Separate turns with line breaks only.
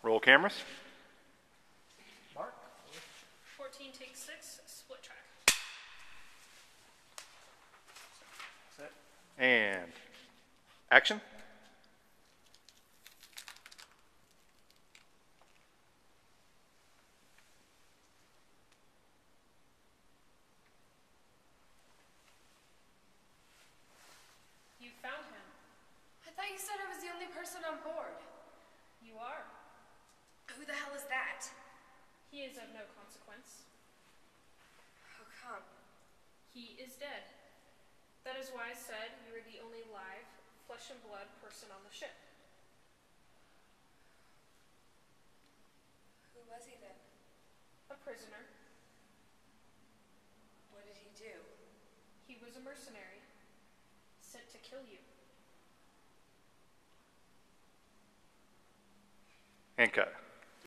Roll cameras.
Mark?
14 take 6, split track.
Set.
And action.
You found him.
I thought you said I was the only person on board.
You are.
Who the hell is that?
He is of no consequence.
How come?
He is dead. That is why I said you were the only live, flesh and blood person on the ship.
Who was he then?
A prisoner.
What did he do?
He was a mercenary, sent to kill you.
And cut.